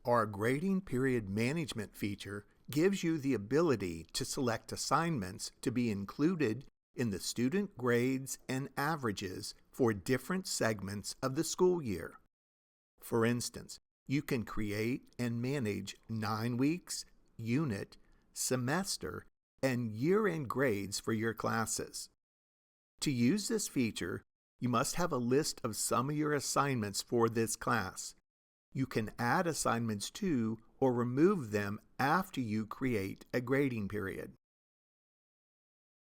Our grading period management feature gives you the ability to select assignments to be included in the student grades and averages for different segments of the school year. For instance, you can create and manage 9 weeks, unit, semester, and year-end grades for your classes. To use this feature, you must have a list of some of your assignments for this class. You can add assignments to or remove them after you create a grading period.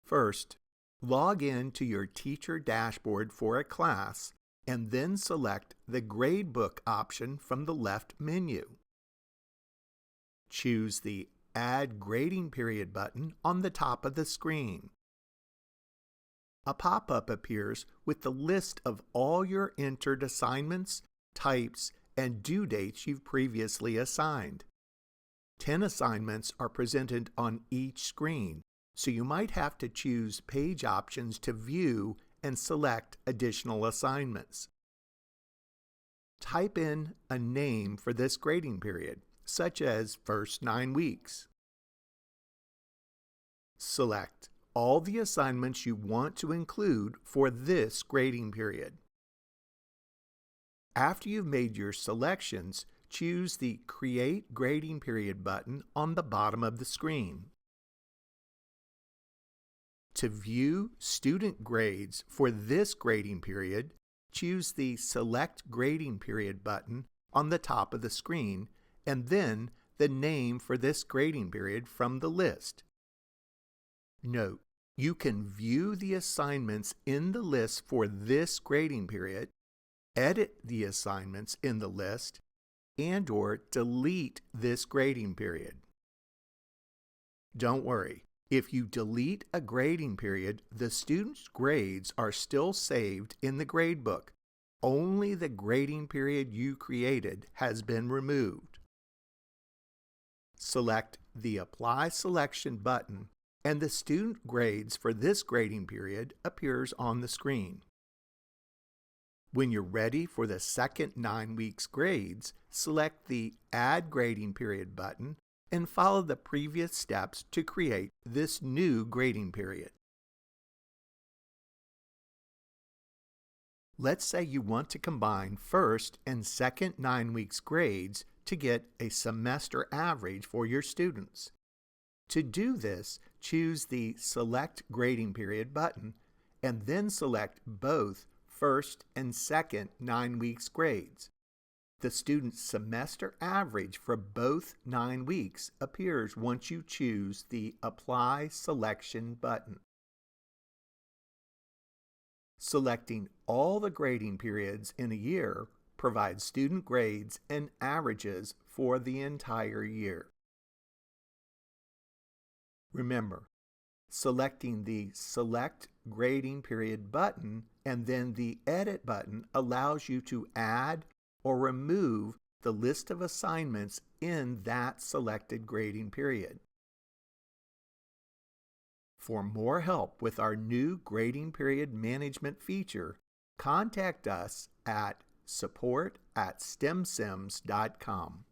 First, log in to your teacher dashboard for a class and then select the Gradebook option from the left menu. Choose the Add Grading Period button on the top of the screen. A pop-up appears with the list of all your entered assignments, types, and due dates you've previously assigned. 10 assignments are presented on each screen, so you might have to choose page options to view and select additional assignments. Type in a name for this grading period, such as first 9 weeks. Select all the assignments you want to include for this grading period. After you've made your selections, choose the Create Grading Period button on the bottom of the screen. To view student grades for this grading period, choose the Select Grading Period button on the top of the screen and then the name for this grading period from the list. Note, you can view the assignments in the list for this grading period, edit the assignments in the list, and/or delete this grading period. Don't worry, if you delete a grading period, the student's grades are still saved in the gradebook. Only the grading period you created has been removed. Select the Apply Selection button and the student grades for this grading period appears on the screen. When you're ready for the second 9 weeks grades, select the Add Grading Period button and follow the previous steps to create this new grading period. Let's say you want to combine first and second 9 weeks grades to get a semester average for your students. To do this, choose the Select Grading Period button and then select both first and second 9 weeks grades. The student's semester average for both 9 weeks appears once you choose the Apply Selection button. Selecting all the grading periods in a year provides student grades and averages for the entire year. Remember, selecting the Select Grading Period button and then the Edit button allows you to add or remove the list of assignments in that selected grading period. For more help with our new grading period management feature, contact us at support@stemsims.com.